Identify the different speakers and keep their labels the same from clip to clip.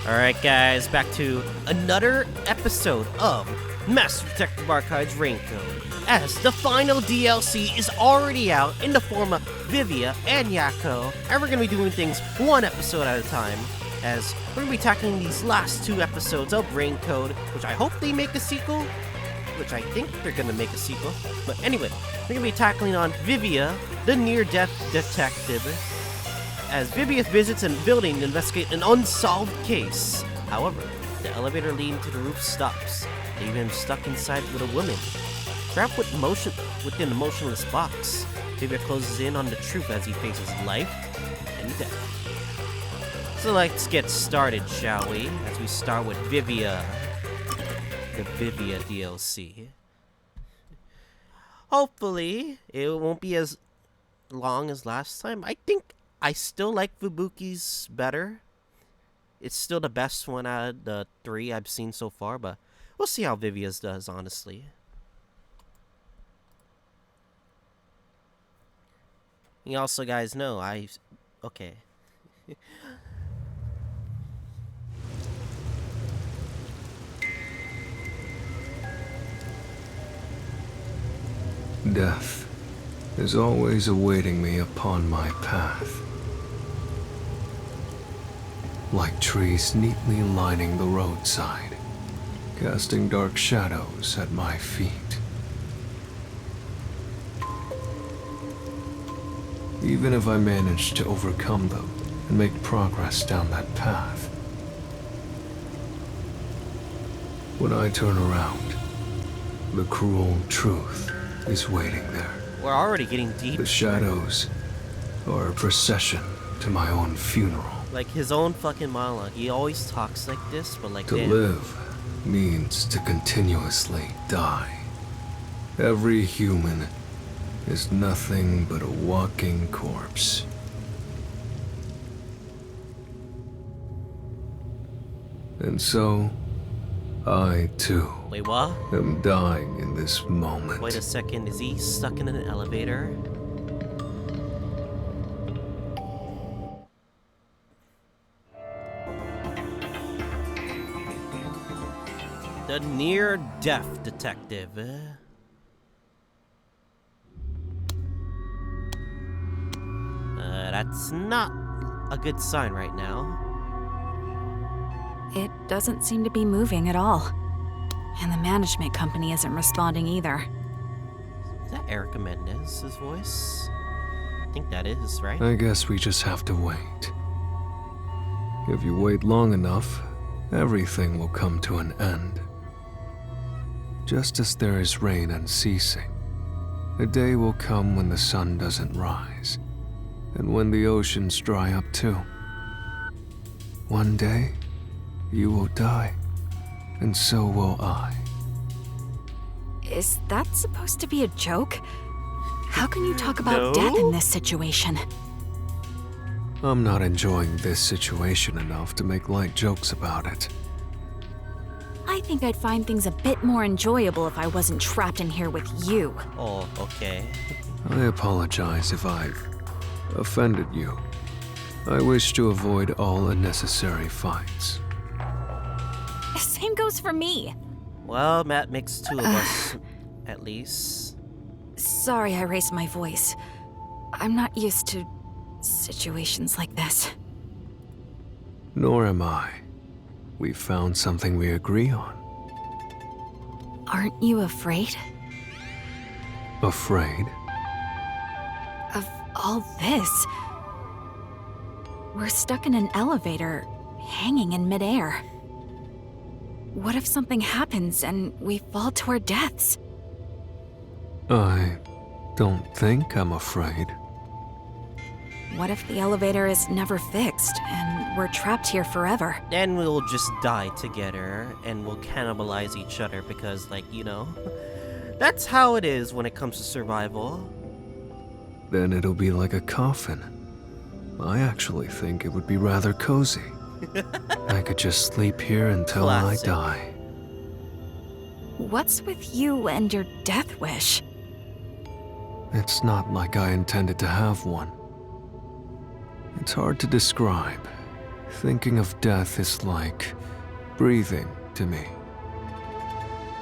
Speaker 1: Alright guys, back to another episode of Master Detective Archives Raincoat, as the final DLC is already out in the form of Vivia and Yakuo, and we're going to be doing things one episode at a time, as we're going to be tackling these last two episodes of Raincoat, which I hope they make a sequel, which I think they're going to make a sequel. But anyway, we're going to be tackling on Vivia, the near-death detective, as Vivia visits a building to investigate an unsolved case. However, the elevator leading to the roof stops, leaving him stuck inside with a woman, trapped within a motionless box. Vivia closes in on the truth as he faces life and death. So let's get started, shall we? As we start with Vivia, the Vivia DLC. Hopefully, it won't be as long as last time. I think I still like Fubuki's better. It's still the best one out of the three I've seen so far, but we'll see how Vivia's does, honestly. You also guys know, okay.
Speaker 2: Death is always awaiting me upon my path. Like trees neatly lining the roadside, casting dark shadows at my feet. Even if I manage to overcome them and make progress down that path, when I turn around, the cruel truth is waiting there.
Speaker 1: We're already getting deep.
Speaker 2: The shadows are a procession to my own funeral.
Speaker 1: Like his own fucking monologue. He always talks like this, but like
Speaker 2: to
Speaker 1: damn.
Speaker 2: live means to continuously die. Every human is nothing but a walking corpse. And so, I too
Speaker 1: Wait, what?
Speaker 2: am dying in this moment.
Speaker 1: Wait a second, is he stuck in an elevator? The near-death detective. That's not a good sign right now.
Speaker 3: It doesn't seem to be moving at all. And the management company isn't responding either.
Speaker 1: Is that Erica Mendez's voice? I think that is, right?
Speaker 2: I guess we just have to wait. If you wait long enough, everything will come to an end. Just as there is rain unceasing, a day will come when the sun doesn't rise, and when the oceans dry up too. One day, you will die, and so will I.
Speaker 3: Is that supposed to be a joke? How can you talk about
Speaker 1: No.
Speaker 3: death in this situation?
Speaker 2: I'm not enjoying this situation enough to make light jokes about it.
Speaker 3: I think I'd find things a bit more enjoyable if I wasn't trapped in here with you.
Speaker 1: Oh, okay.
Speaker 2: I apologize if I've offended you. I wish to avoid all unnecessary fights.
Speaker 3: Same goes for me.
Speaker 1: Well, Matt makes two of us, at least.
Speaker 3: Sorry I raised my voice. I'm not used to situations like this.
Speaker 2: Nor am I. We found something we agree on.
Speaker 3: Aren't you afraid
Speaker 2: Afraid?
Speaker 3: of all this? We're stuck in an elevator, hanging in midair. What if something happens and we fall to our deaths?
Speaker 2: I don't think I'm afraid.
Speaker 3: What if the elevator is never fixed and we're trapped here forever?
Speaker 1: Then we'll just die together and we'll cannibalize each other because, like, you know, that's how it is when it comes to survival.
Speaker 2: Then it'll be like a coffin. I actually think it would be rather cozy. I could just sleep here until
Speaker 1: Classic.
Speaker 2: I die.
Speaker 3: What's with you and your death wish?
Speaker 2: It's not like I intended to have one. It's hard to describe, Thinking of death is like breathing to me.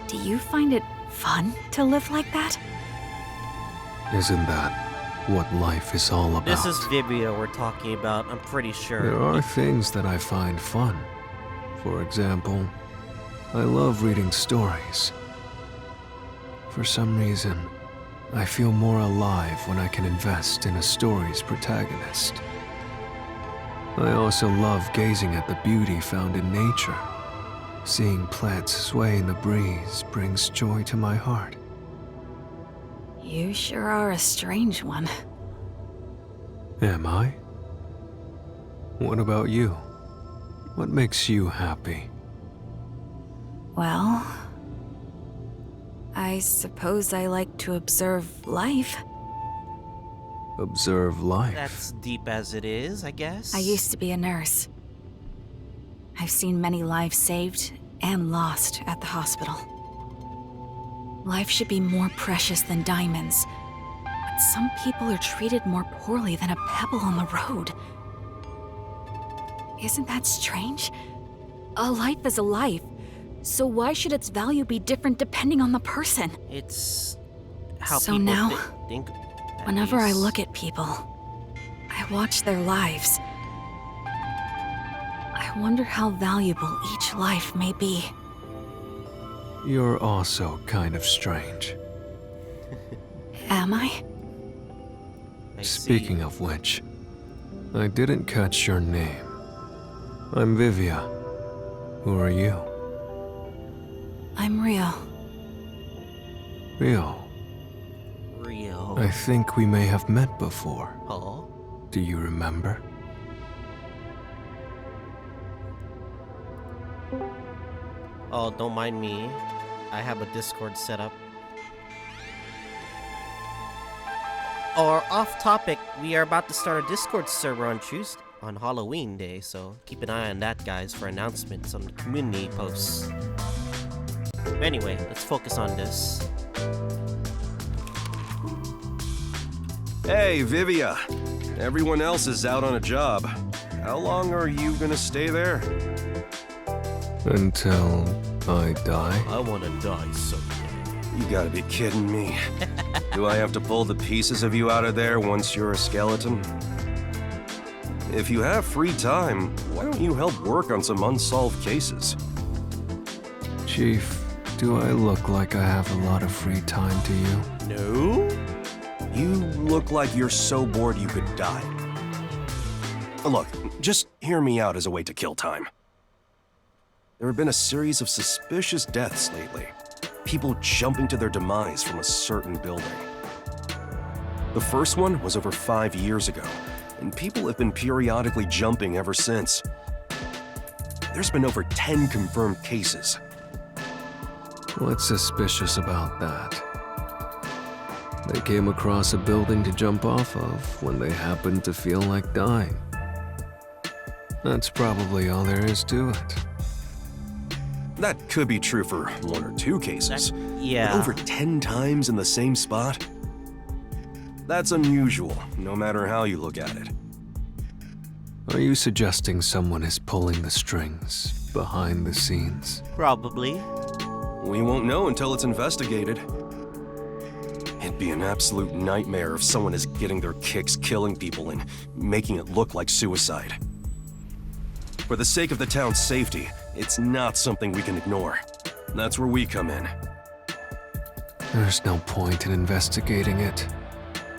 Speaker 3: Do you find it fun to live like that?
Speaker 2: Isn't that what life is all about?
Speaker 1: This is Vivia we're talking about, I'm pretty sure.
Speaker 2: There are things that I find fun. For example, I love reading stories. For some reason, I feel more alive when I can invest in a story's protagonist. I also love gazing at the beauty found in nature. Seeing plants sway in the breeze brings joy to my heart.
Speaker 3: You sure are a strange one.
Speaker 2: Am I? What about you? What makes you happy?
Speaker 3: Well, I suppose I like to observe life.
Speaker 2: Observe life.
Speaker 1: That's deep as it is, I guess.
Speaker 3: I used to be a nurse. I've seen many lives saved and lost at the hospital. Life should be more precious than diamonds, but some people are treated more poorly than a pebble on the road. Isn't that strange? A life is a life, so why should its value be different depending on the person?
Speaker 1: It's how
Speaker 3: So
Speaker 1: people
Speaker 3: now,
Speaker 1: think. at
Speaker 3: Whenever I
Speaker 1: least.
Speaker 3: look at people, I watch their lives. I wonder how valuable each life may be.
Speaker 2: You're also kind of strange.
Speaker 3: Am I?
Speaker 1: I see.
Speaker 2: Speaking of which, I didn't catch your name. I'm Vivia. Who are you?
Speaker 3: I'm Rio.
Speaker 2: Rio.
Speaker 1: Rio.
Speaker 2: I think we may have met before.
Speaker 1: Oh.
Speaker 2: Do you remember?
Speaker 1: Oh, don't mind me. I have a Discord set up. Or off topic, we are about to start a Discord server on Tuesday, on Halloween Day, so keep an eye on that, guys, for announcements on the community posts. Anyway, let's focus on this.
Speaker 4: Hey, Vivia. Everyone else is out on a job. How long are you gonna stay there?
Speaker 2: Until I die?
Speaker 1: I wanna die someday.
Speaker 4: You gotta be kidding me. Do I have to pull the pieces of you out of there once you're a skeleton? If you have free time, why don't you help work on some unsolved cases?
Speaker 2: Chief, do I look like I have a lot of free time to you?
Speaker 1: No?
Speaker 4: You look like you're so bored you could die. Look, just hear me out as a way to kill time. There have been a series of suspicious deaths lately. People jumping to their demise from a certain building. The first one was over 5 years ago, and people have been periodically jumping ever since. There's been over 10 confirmed cases.
Speaker 2: What's suspicious about that? They came across a building to jump off of when they happened to feel like dying. That's probably all there is to it.
Speaker 4: That could be true for 1 or 2 cases.
Speaker 1: Yeah.
Speaker 4: But over 10 times in the same spot? That's unusual, no matter how you look at it.
Speaker 2: Are you suggesting someone is pulling the strings behind the scenes?
Speaker 1: Probably.
Speaker 4: We won't know until it's investigated. It'd be an absolute nightmare if someone is getting their kicks killing people and making it look like suicide. For the sake of the town's safety, it's not something we can ignore. That's where we come in.
Speaker 2: There's no point in investigating it.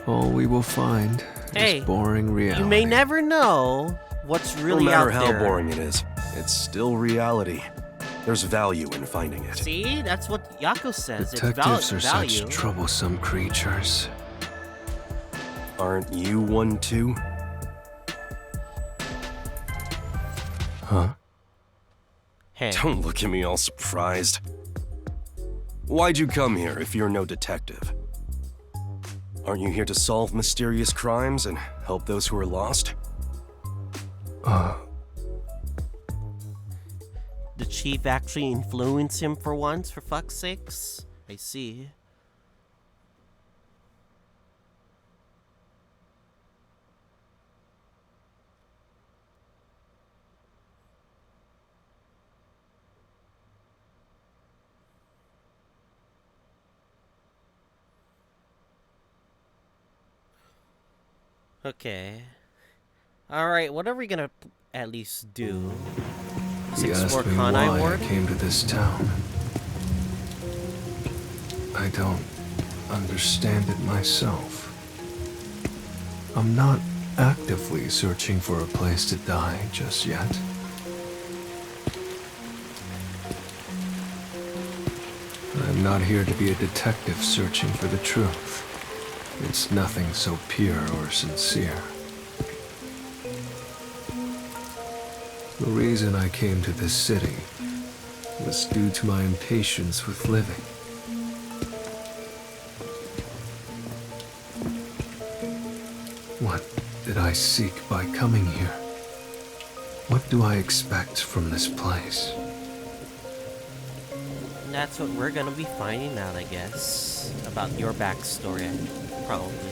Speaker 2: All we will find
Speaker 1: Hey,
Speaker 2: is boring reality.
Speaker 1: You may never know what's really
Speaker 4: no matter
Speaker 1: out
Speaker 4: how
Speaker 1: there.
Speaker 4: boring it is, it's still reality. There's value in finding it.
Speaker 1: See, that's what Yakuo says.
Speaker 2: Detectives are
Speaker 1: it's value.
Speaker 2: such troublesome creatures.
Speaker 4: Aren't you one too?
Speaker 2: Huh?
Speaker 1: Hey,
Speaker 4: Don't look at me all surprised. Why'd you come here if you're no detective? Aren't you here to solve mysterious crimes and help those who are lost?
Speaker 1: the chief actually influenced him for once, for fuck's sakes? I see. Okay. Alright, what are we gonna at least do? Let's
Speaker 2: He
Speaker 1: explore
Speaker 2: asked me
Speaker 1: Kanai
Speaker 2: why
Speaker 1: Ward?
Speaker 2: I came to this town. I don't understand it myself. I'm not actively searching for a place to die just yet. I'm not here to be a detective searching for the truth. It's nothing so pure or sincere. The reason I came to this city was due to my impatience with living. What did I seek by coming here? What do I expect from this place?
Speaker 1: That's what we're gonna be finding out, I guess. About your backstory, probably.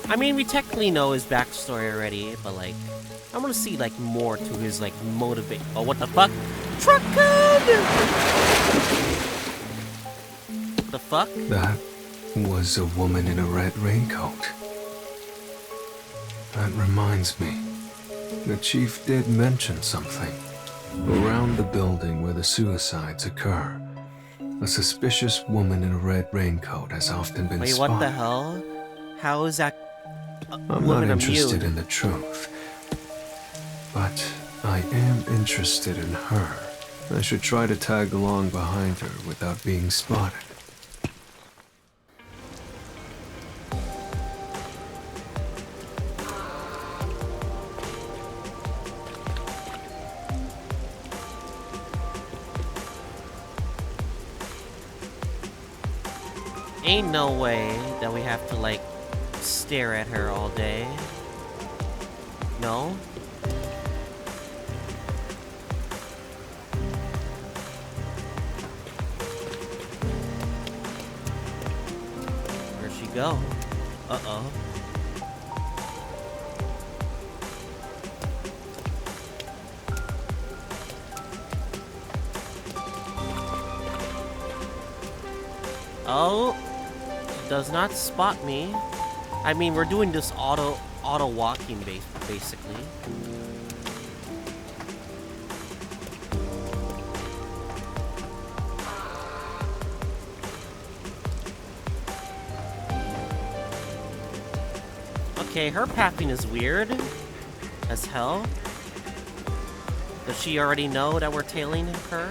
Speaker 1: I mean, we technically know his backstory already, but like, I want to see like more to his like motivate. Oh, what the fuck? Truck gun! The fuck?
Speaker 2: That was a woman in a red raincoat. That reminds me. The chief did mention something. Around the building where the suicides occur, a suspicious woman in a red raincoat has often been
Speaker 1: Wait,
Speaker 2: spotted.
Speaker 1: what the hell? How is that
Speaker 2: I'm
Speaker 1: woman
Speaker 2: not interested
Speaker 1: immune?
Speaker 2: in the truth, but I am interested in her. I should try to tag along behind her without being spotted.
Speaker 1: Ain't no way that we have to like stare at her all day. No? Where'd she go? Uh-oh. Oh, does not spot me. I mean, we're doing this auto walking basically. Okay, her pathing is weird as hell. Does she already know that we're tailing her?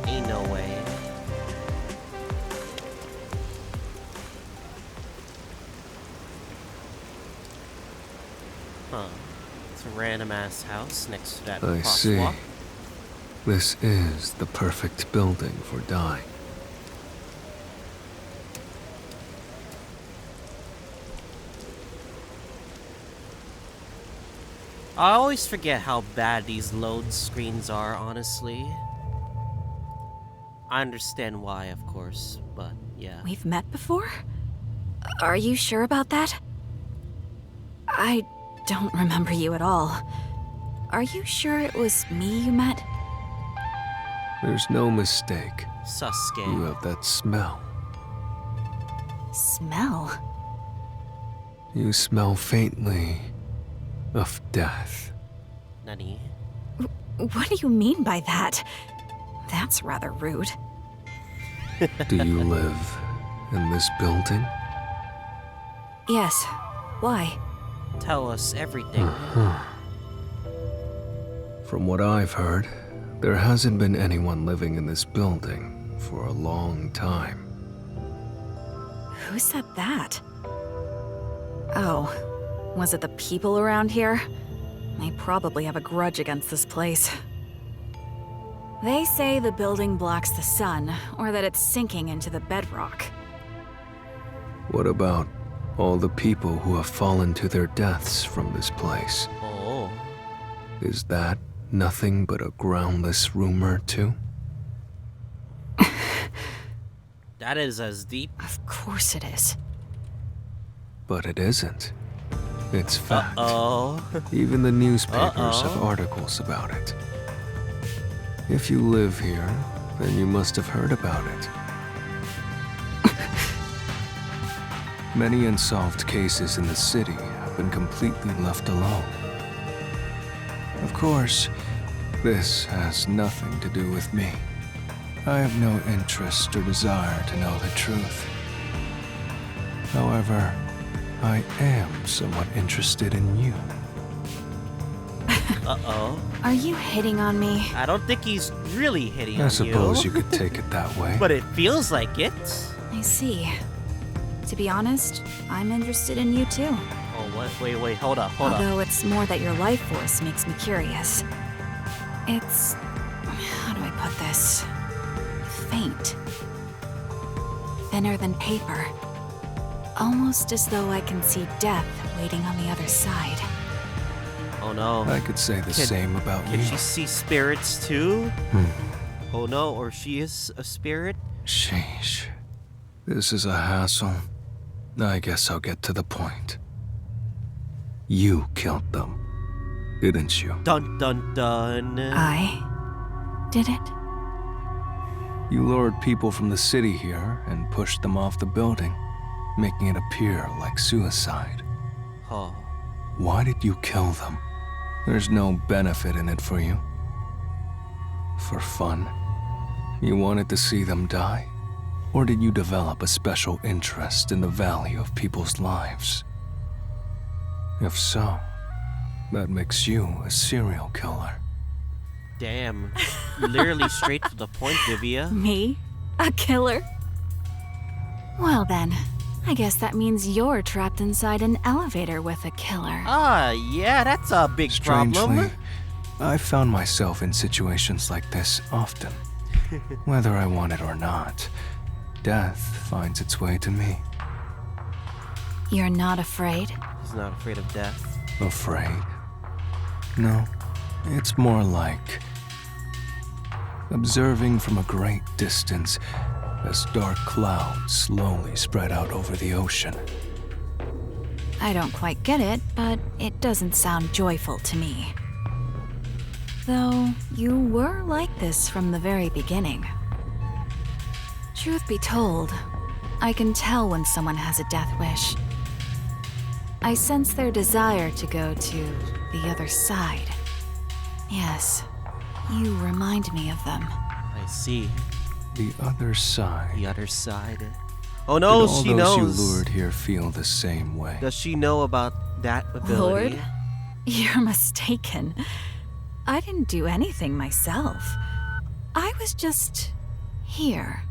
Speaker 1: Ain't no way. Huh. It's a random ass house next to that
Speaker 2: I see.
Speaker 1: crosswalk.
Speaker 2: This is the perfect building for dying.
Speaker 1: I always forget how bad these load screens are, honestly. I understand why, of course, but yeah.
Speaker 3: We've met before? Are you sure about that? I don't remember you at all. Are you sure it was me you met?
Speaker 2: There's no mistake.
Speaker 1: Sasuke.
Speaker 2: You have that smell.
Speaker 3: Smell?
Speaker 2: You smell faintly of death.
Speaker 1: Nani?
Speaker 3: What do you mean by that? That's rather rude.
Speaker 2: Do you live in this building?
Speaker 3: Yes. Why?
Speaker 1: Tell us everything.
Speaker 2: From what I've heard, there hasn't been anyone living in this building for a long time.
Speaker 3: Who said that? Oh, was it the people around here? They probably have a grudge against this place. They say the building blocks the sun, or that it's sinking into the bedrock.
Speaker 2: What about all the people who have fallen to their deaths from this place?
Speaker 1: Oh.
Speaker 2: Is that nothing but a groundless rumor, too?
Speaker 1: That is as deep.
Speaker 3: Of course it is.
Speaker 2: But it isn't. It's fact.
Speaker 1: Uh-oh.
Speaker 2: Even the newspapers have articles about it. If you live here, then you must have heard about it. Many unsolved cases in the city have been completely left alone. Of course, this has nothing to do with me. I have no interest or desire to know the truth. However, I am somewhat interested in you.
Speaker 1: Uh-oh.
Speaker 3: Are you hitting on me?
Speaker 1: I don't think he's really hitting on you.
Speaker 2: I suppose you could take it that way.
Speaker 1: But it feels like it.
Speaker 3: I see. To be honest, I'm interested in you too.
Speaker 1: Oh, what? Wait, hold up.
Speaker 3: Although it's more that your life force makes me curious. It's... how do I put this? Faint. Thinner than paper. Almost as though I can see death waiting on the other side.
Speaker 1: Oh no.
Speaker 2: I could say the same about you.
Speaker 1: Can she see spirits too? Oh no, or she is a spirit?
Speaker 2: Sheesh. This is a hassle. I guess I'll get to the point. You killed them, didn't you?
Speaker 1: Dun dun dun.
Speaker 3: I did it?
Speaker 2: You lured people from the city here and pushed them off the building, making it appear like suicide.
Speaker 1: Oh.
Speaker 2: Why did you kill them? There's no benefit in it for you. For fun? You wanted to see them die? Or did you develop a special interest in the value of people's lives? If so, that makes you a serial killer.
Speaker 1: Damn. Literally straight to the point, Vivia.
Speaker 3: Me? A killer? Well then, I guess that means you're trapped inside an elevator with a killer.
Speaker 1: Ah, yeah, that's a big
Speaker 2: Strangely,
Speaker 1: problem.
Speaker 2: I found myself in situations like this often. Whether I want it or not, death finds its way to me.
Speaker 3: You're not afraid?
Speaker 1: He's not afraid of death.
Speaker 2: Afraid? No, it's more like observing from a great distance as dark clouds slowly spread out over the ocean.
Speaker 3: I don't quite get it, but it doesn't sound joyful to me. Though, you were like this from the very beginning. Truth be told, I can tell when someone has a death wish. I sense their desire to go to the other side. Yes, you remind me of them.
Speaker 1: I see.
Speaker 2: The other side.
Speaker 1: The other side. Oh no,
Speaker 2: Did all
Speaker 1: she
Speaker 2: those
Speaker 1: knows.
Speaker 2: you lured here feel the same way?
Speaker 1: Does she know about that ability?
Speaker 3: Lord? You're mistaken. I didn't do anything myself. I was just here.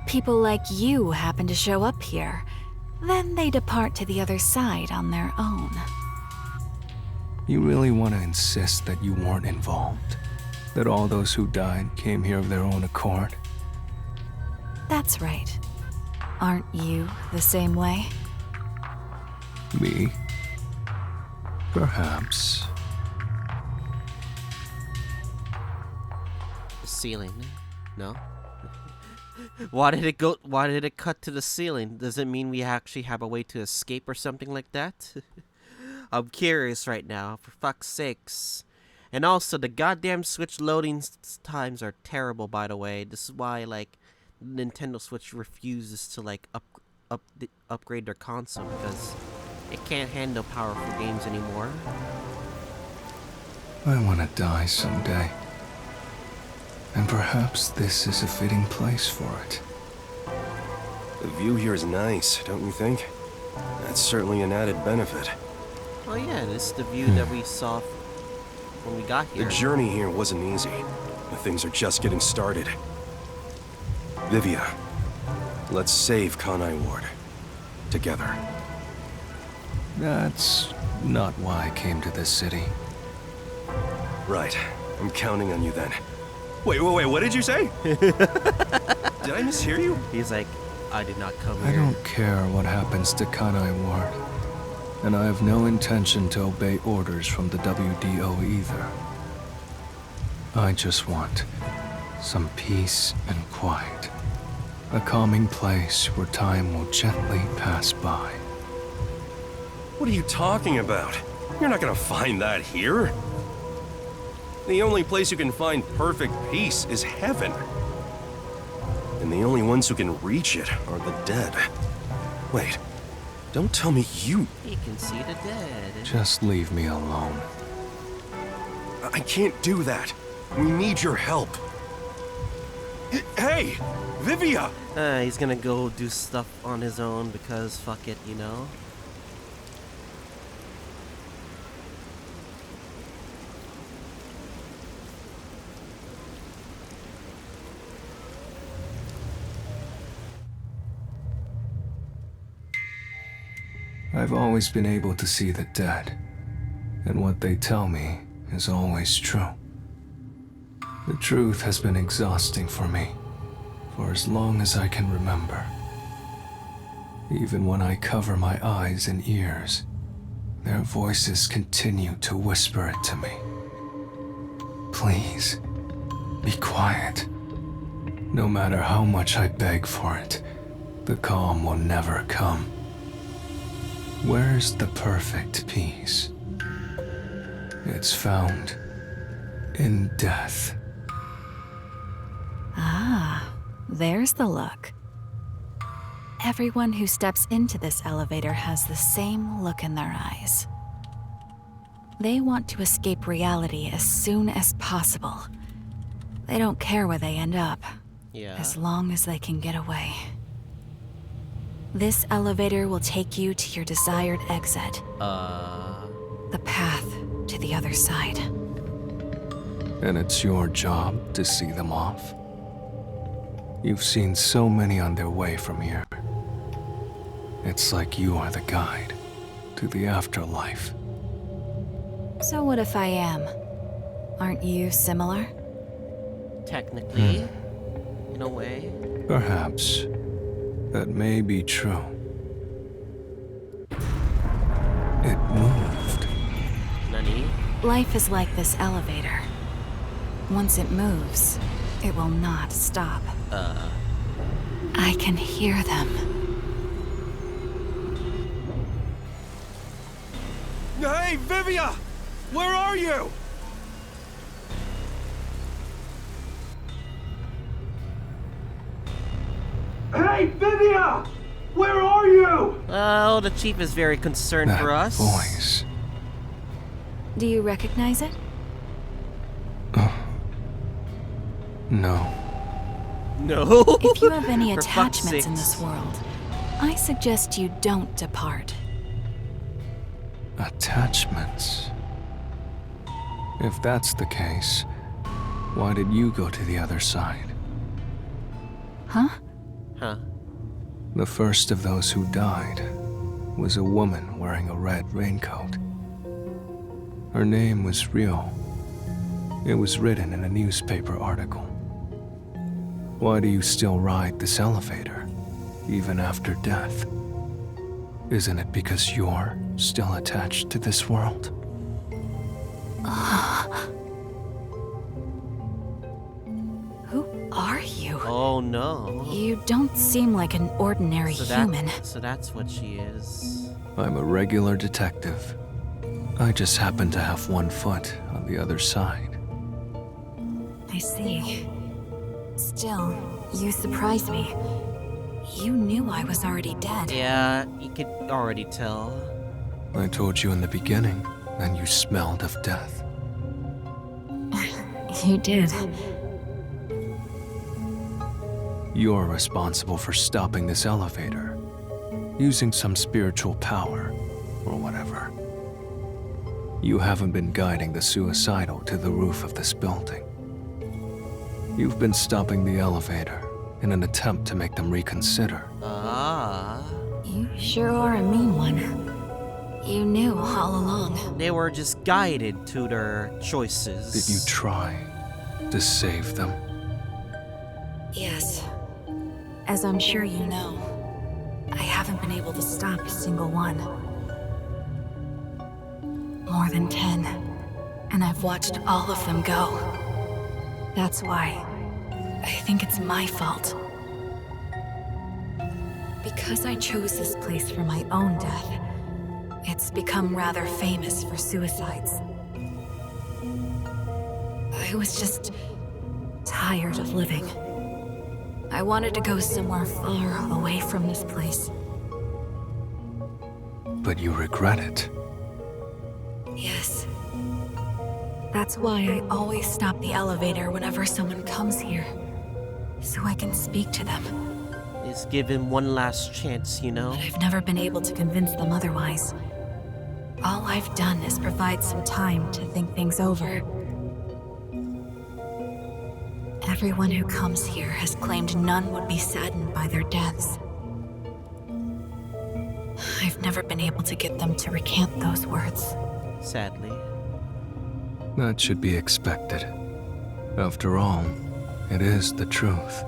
Speaker 3: People like you happen to show up here. Then they depart to the other side on their own.
Speaker 2: You really want to insist that you weren't involved? That all those who died came here of their own accord?
Speaker 3: That's right. Aren't you the same way?
Speaker 2: Me? Perhaps.
Speaker 1: The ceiling. No? Why did it cut to the ceiling? Does it mean we actually have a way to escape or something like that? I'm curious right now, for fuck's sakes. And also, the goddamn Switch loading times are terrible, by the way. This is why, like, Nintendo Switch refuses to, like, upgrade their console, because it can't handle powerful games anymore.
Speaker 2: I want to die someday. And perhaps this is a fitting place for it.
Speaker 4: The view here is nice, don't you think? That's certainly an added benefit.
Speaker 1: Oh yeah, this is the view that we saw when we got here.
Speaker 4: The journey here wasn't easy, but things are just getting started. Vivia, let's save Kanai Ward. Together.
Speaker 2: That's not why I came to this city.
Speaker 4: Right. I'm counting on you then. Wait, what did you say? Did I mishear you?
Speaker 1: He's like, I did not come
Speaker 2: I
Speaker 1: here.
Speaker 2: don't care what happens to Kanai Ward. And I have no intention to obey orders from the WDO either. I just want some peace and quiet. A calming place where time will gently pass by.
Speaker 4: What are you talking about? You're not gonna find that here. The only place you can find perfect peace is heaven. And the only ones who can reach it are the dead. Wait, don't tell me you...
Speaker 1: You can see the dead.
Speaker 2: Just leave me alone.
Speaker 4: I can't do that. We need your help. Hey, Vivia!
Speaker 1: He's gonna go do stuff on his own because fuck it, you know?
Speaker 2: I've always been able to see the dead, and what they tell me is always true. The truth has been exhausting for me, for as long as I can remember. Even when I cover my eyes and ears, their voices continue to whisper it to me. Please, be quiet. No matter how much I beg for it, the calm will never come. Where's the perfect peace? It's found in death.
Speaker 3: Ah, there's the look. Everyone who steps into this elevator has the same look in their eyes. They want to escape reality as soon as possible. They don't care where they end up,
Speaker 1: Yeah.
Speaker 3: as long as they can get away. This elevator will take you to your desired exit, the path to the other side.
Speaker 2: And it's your job to see them off. You've seen so many on their way from here. It's like you are the guide to the afterlife.
Speaker 3: So what if I am? Aren't you similar?
Speaker 1: Technically, in a way.
Speaker 2: Perhaps that may be true. It moved.
Speaker 1: Nani?
Speaker 3: Life is like this elevator. Once it moves, it will not stop. I can hear them.
Speaker 4: Hey, Vivia! Where are you? Hey, Vivia! Where are you?
Speaker 1: Oh, the chief is very concerned
Speaker 2: That
Speaker 1: for us.
Speaker 2: voice.
Speaker 3: Do you recognize it?
Speaker 2: No.
Speaker 1: No.
Speaker 3: If you have any
Speaker 1: For fuck's
Speaker 3: attachments in
Speaker 1: sakes.
Speaker 3: this world, I suggest you don't depart.
Speaker 2: Attachments. If that's the case, why did you go to the other side?
Speaker 3: Huh?
Speaker 1: Huh?
Speaker 2: The first of those who died was a woman wearing a red raincoat. Her name was Rio. It was written in a newspaper article. Why do you still ride this elevator, even after death? Isn't it because you're still attached to this world?
Speaker 3: Who are you?
Speaker 1: Oh no.
Speaker 3: You don't seem like an ordinary human.
Speaker 1: So that's what she is.
Speaker 2: I'm a regular detective. I just happen to have one foot on the other side.
Speaker 3: I see. Still, you surprised me. You knew I was already dead.
Speaker 1: Yeah, you could already tell.
Speaker 2: I told you in the beginning, and you smelled of death.
Speaker 3: You did.
Speaker 2: You're responsible for stopping this elevator, using some spiritual power, or whatever. You haven't been guiding the suicidal to the roof of this building. You've been stopping the elevator in an attempt to make them reconsider.
Speaker 1: Ah.
Speaker 3: You sure are a mean one. You knew all along.
Speaker 1: They were just guided to their choices.
Speaker 2: Did you try to save them?
Speaker 3: Yes. As I'm sure you know, I haven't been able to stop a single one. More than 10. And I've watched all of them go. That's why I think it's my fault. Because I chose this place for my own death, It's become rather famous for suicides. I was just tired of living. I wanted to go somewhere far away from this place.
Speaker 2: But you regret it.
Speaker 3: Yes. That's why I always stop the elevator whenever someone comes here, so I can speak to them.
Speaker 1: Just give him one last chance, you know?
Speaker 3: But I've never been able to convince them otherwise. All I've done is provide some time to think things over. Everyone who comes here has claimed none would be saddened by their deaths. I've never been able to get them to recant those words.
Speaker 1: Sadly.
Speaker 2: That should be expected. After all, it is the truth.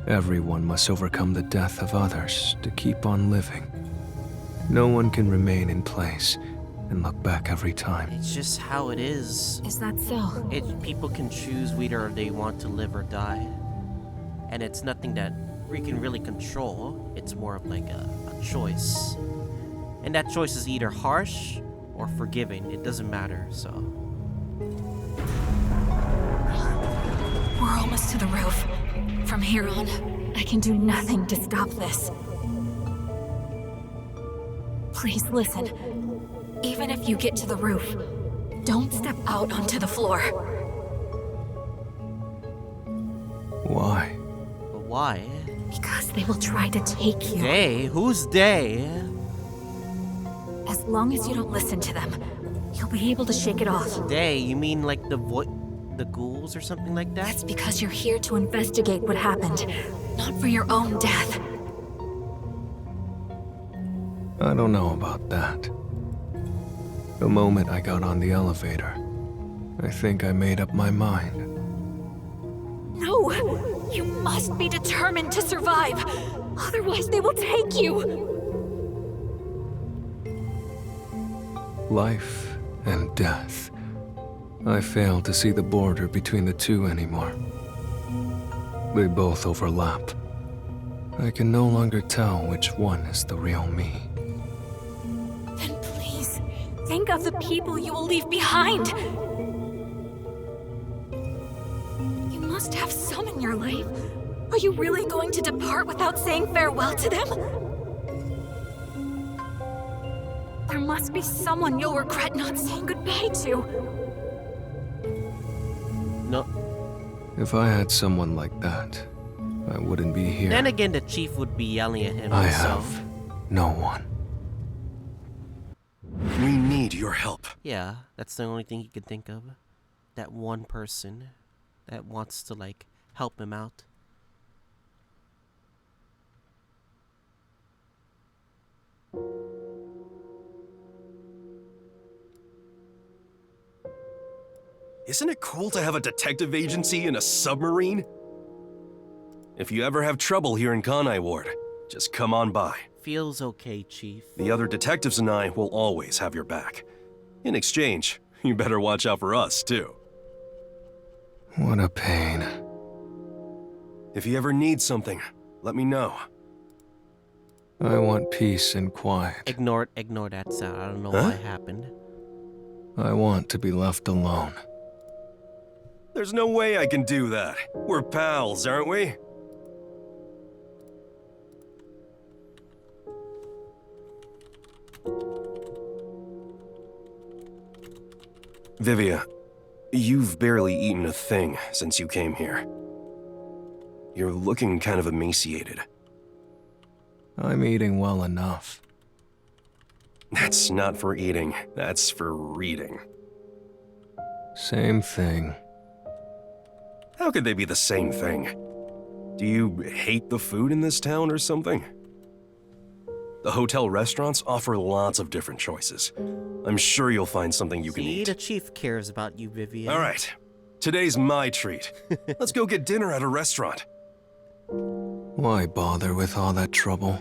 Speaker 2: Everyone must overcome the death of others to keep on living. No one can remain in place and look back every time.
Speaker 1: It's just how it is.
Speaker 3: Is that so?
Speaker 1: People can choose whether they want to live or die. And it's nothing that we can really control. It's more of like a choice. And that choice is either harsh or forgiving. It doesn't matter, so.
Speaker 3: We're almost to the roof. From here on, I can do nothing to stop this. Please listen. Even if you get to the roof, don't step out onto the floor.
Speaker 2: Why?
Speaker 1: But why?
Speaker 3: Because they will try to take you.
Speaker 1: They? Who's they?
Speaker 3: As long as you don't listen to them, you'll be able to shake it off.
Speaker 1: They? You mean like the ghouls or something like that?
Speaker 3: That's because you're here to investigate what happened, not for your own death.
Speaker 2: I don't know about that. The moment I got on the elevator, I think I made up my mind.
Speaker 3: No! You must be determined to survive! Otherwise they will take you!
Speaker 2: Life and death. I fail to see the border between the two anymore. They both overlap. I can no longer tell which one is the real me.
Speaker 3: Then please, think of the people you will leave behind! You must have some in your life. Are you really going to depart without saying farewell to them? There must be someone you'll regret not saying goodbye to.
Speaker 1: No.
Speaker 2: If I had someone like that, I wouldn't be here.
Speaker 1: Then again, the chief would be yelling at him.
Speaker 2: I
Speaker 1: himself.
Speaker 2: have no one.
Speaker 4: We need your help.
Speaker 1: Yeah, that's the only thing he could think of. That one person that wants to, like, help him out.
Speaker 4: Isn't it cool to have a detective agency in a submarine? If you ever have trouble here in Kanai Ward, just come on by.
Speaker 1: Feels okay, Chief.
Speaker 4: The other detectives and I will always have your back. In exchange, you better watch out for us, too.
Speaker 2: What a pain.
Speaker 4: If you ever need something, let me know.
Speaker 2: I want peace and quiet.
Speaker 1: Ignore that sound. I don't know
Speaker 4: Huh?
Speaker 1: what happened.
Speaker 2: I want to be left alone.
Speaker 4: There's no way I can do that. We're pals, aren't we? Vivia, you've barely eaten a thing since you came here. You're looking kind of emaciated.
Speaker 2: I'm eating well enough.
Speaker 4: That's not for eating, that's for reading.
Speaker 2: Same thing.
Speaker 4: How could they be the same thing? Do you hate the food in this town or something? The hotel restaurants offer lots of different choices. I'm sure you'll find something you can
Speaker 1: See,
Speaker 4: eat.
Speaker 1: the chief cares about you, Vivia.
Speaker 4: All right, today's my treat. Let's go get dinner at a restaurant.
Speaker 2: Why bother with all that trouble?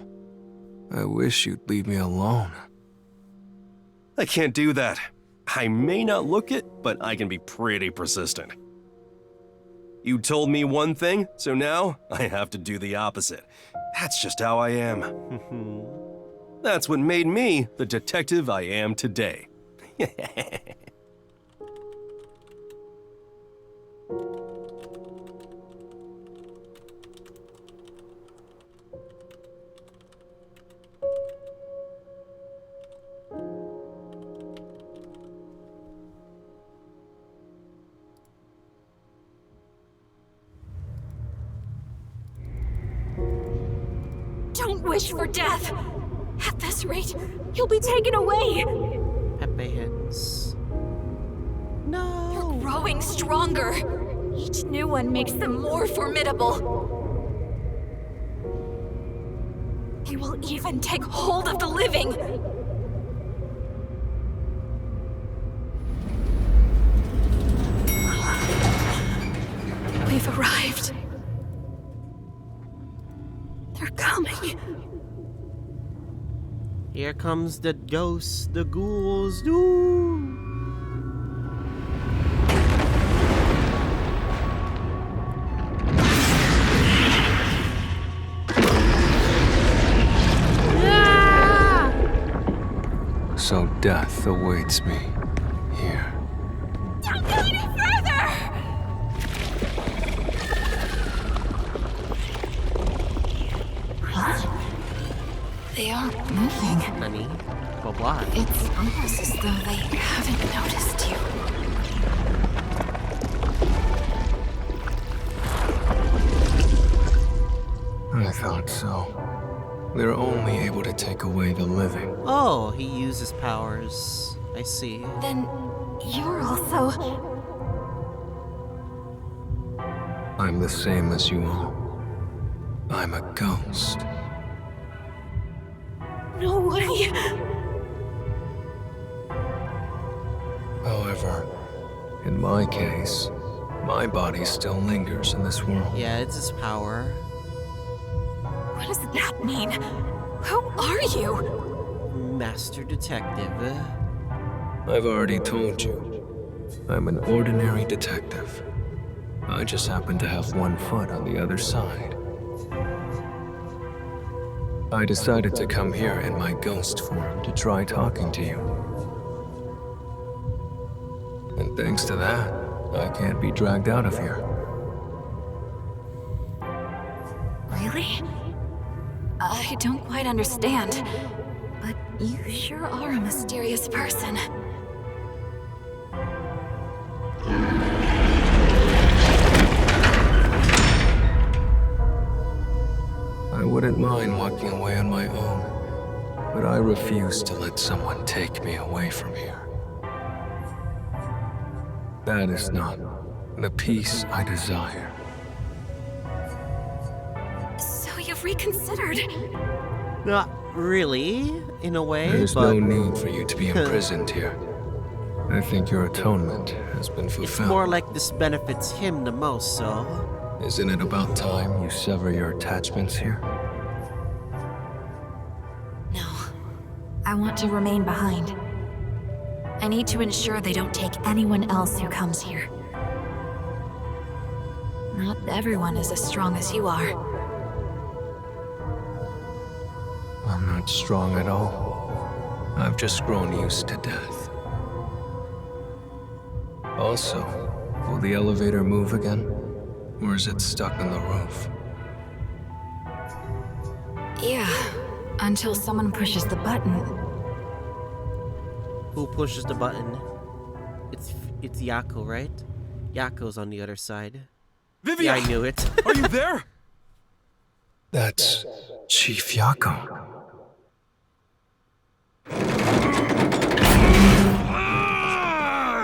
Speaker 2: I wish you'd leave me alone.
Speaker 4: I can't do that. I may not look it, but I can be pretty persistent. You told me one thing, so now I have to do the opposite. That's just how I am. That's what made me the detective I am today.
Speaker 3: Don't wish for death. At this rate, you'll be taken away.
Speaker 1: Pepe hits. No.
Speaker 3: You're growing stronger. Each new one makes them more formidable. They will even take hold of the living. We've arrived. They're coming.
Speaker 1: Here comes the ghosts, the ghouls. Ooh.
Speaker 2: So death awaits me here.
Speaker 3: Don't go any further! They aren't moving.
Speaker 1: Honey, but why?
Speaker 3: It's almost as though they haven't noticed you.
Speaker 2: I thought so. They're only able to take away the living.
Speaker 1: Oh, he uses powers. I see.
Speaker 3: Then you're also...
Speaker 2: I'm the same as you all. I'm a ghost.
Speaker 3: No way!
Speaker 2: However, in my case, my body still lingers in this world.
Speaker 1: Yeah, it's his power.
Speaker 3: What does that mean? Who are you?
Speaker 1: Master Detective.
Speaker 2: I've already told you. I'm an ordinary detective. I just happen to have one foot on the other side. I decided to come here in my ghost form to try talking to you. And thanks to that, I can't be dragged out of here.
Speaker 3: Really? I don't quite understand, but you sure are a mysterious person.
Speaker 2: I wouldn't mind walking away on my own, but I refuse to let someone take me away from here. That is not the peace I desire.
Speaker 3: So you've reconsidered?
Speaker 1: Not really, in a way,
Speaker 2: There's
Speaker 1: but
Speaker 2: no need for you to be imprisoned here. I think your atonement has been
Speaker 1: it's
Speaker 2: fulfilled.
Speaker 1: more like this benefits him the most, so...
Speaker 2: Isn't it about time you sever your attachments here?
Speaker 3: No. I want to remain behind. I need to ensure they don't take anyone else who comes here. Not everyone is as strong as you are.
Speaker 2: I'm not strong at all. I've just grown used to death. Also, will the elevator move again? Or is it stuck on the roof?
Speaker 3: Yeah, until someone pushes the button.
Speaker 1: Who pushes the button? It's Yakuo, right? Yakuo's on the other side.
Speaker 4: Vivia!
Speaker 1: Yeah, I knew it.
Speaker 4: Are you there?
Speaker 2: That's Chief Yakuo.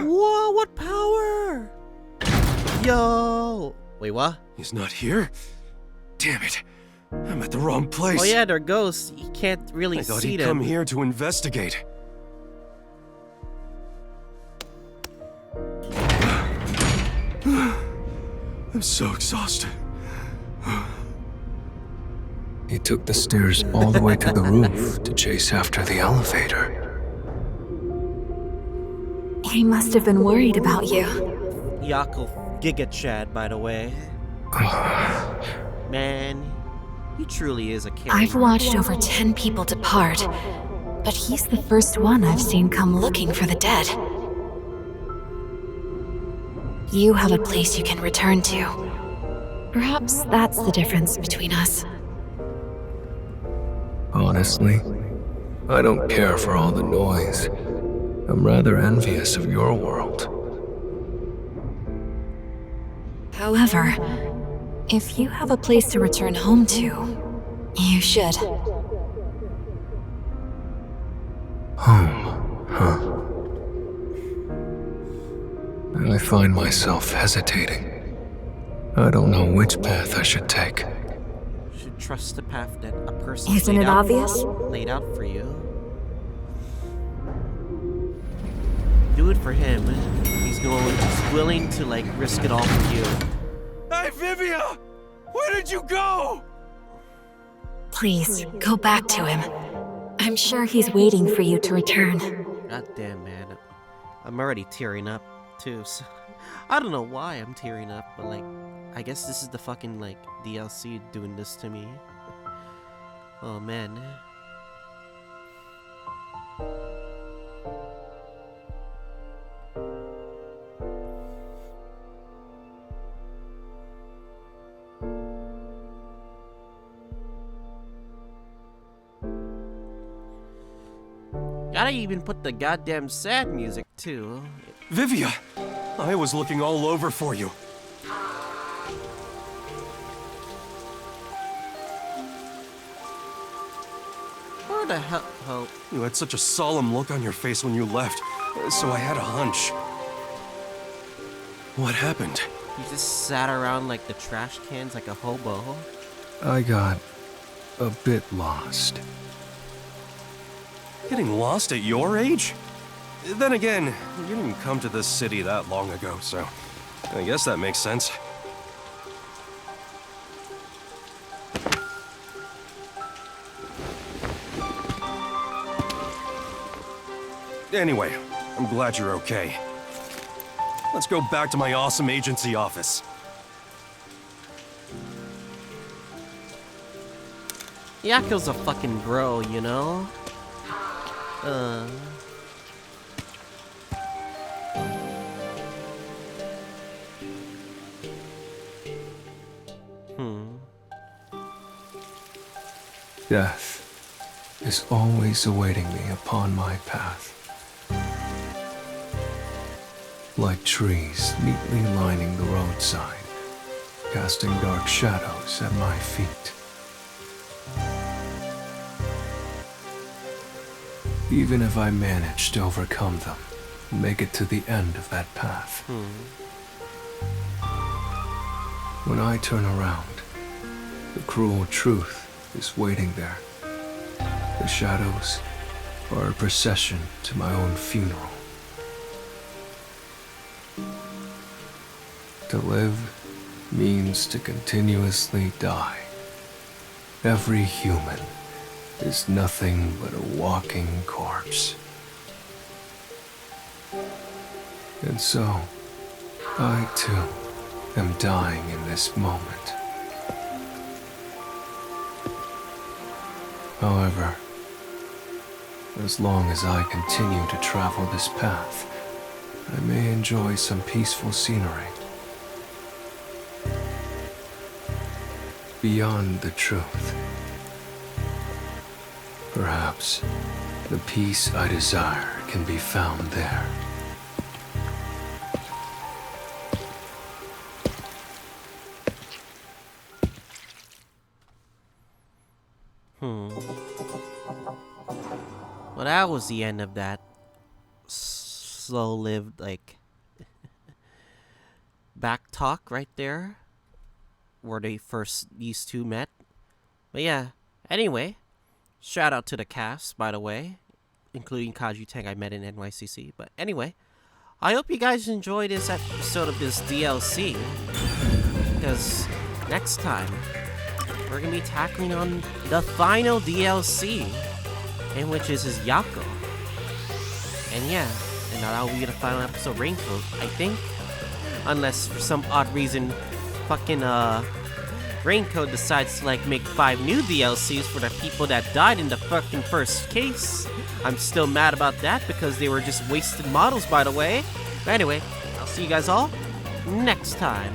Speaker 1: Whoa, what power? Yo! Wait, what?
Speaker 4: He's not here? Damn it. I'm at the wrong place.
Speaker 1: Oh yeah, they're ghosts. You can't really
Speaker 4: I thought
Speaker 1: see
Speaker 4: he'd
Speaker 1: them.
Speaker 4: come here to investigate. I'm so exhausted.
Speaker 2: He took the stairs all the way to the roof to chase after the elevator.
Speaker 3: He must have been worried about you.
Speaker 1: Yakuo Giga Chad, by the way. Man, He truly is a caring.
Speaker 3: I've watched over 10 people depart, but he's the first one I've seen come looking for the dead. You have a place you can return to. Perhaps that's the difference between us.
Speaker 2: Honestly, I don't care for all the noise. I'm rather envious of your world.
Speaker 3: However, if you have a place to return home to, you should.
Speaker 2: Home, huh? I find myself hesitating. I don't know which path I should take.
Speaker 1: You should trust the path that a person
Speaker 3: Isn't it obvious?
Speaker 1: laid out for you. Do it for him. He's willing to like risk it all for you.
Speaker 4: Hey, Vivia! Where did you go?
Speaker 3: Please, go back to him. I'm sure he's waiting for you to return.
Speaker 1: God damn, man. I'm already tearing up, too. So, I don't know why I'm tearing up, but like, I guess this is the fucking like DLC doing this to me. Oh man. Gotta even put the goddamn sad music too.
Speaker 4: Vivia! I was looking all over for you.
Speaker 1: Where the hell? Oh,
Speaker 4: You had such a solemn look on your face when you left, so I had a hunch. What happened?
Speaker 1: he just sat around like the trash cans like a hobo.
Speaker 2: I got a bit lost.
Speaker 4: Getting lost at your age? Then again, you didn't come to this city that long ago, so I guess that makes sense. Anyway, I'm glad you're okay. Let's go back to my awesome agency office.
Speaker 1: Yakuo's a fucking bro, you know?
Speaker 2: Death is always awaiting me upon my path. Like trees neatly lining the roadside, casting dark shadows at my feet. Even if I manage to overcome them and make it to the end of that path, when I turn around, the cruel truth is waiting there. The shadows are a procession to my own funeral. To live means to continuously die. Every human is nothing but a walking corpse. And so, I too am dying in this moment. However, as long as I continue to travel this path, I may enjoy some peaceful scenery. Beyond the truth. Perhaps the peace I desire can be found there.
Speaker 1: Well, that was the end of that slow-lived, like, back talk right there, where these two met. But yeah, anyway, shout out to the cast, by the way, including Kaiju Tang I met in NYCC. But anyway, I hope you guys enjoyed this episode of this DLC, because next time, we're going to be tackling on the final DLC, in which is Yakuo. And yeah, and that'll be the final episode Raincoat, I think. Unless for some odd reason, fucking Raincoat decides to make 5 new DLCs for the people that died in the fucking first case. I'm still mad about that because they were just wasted models, by the way. But anyway, I'll see you guys all next time.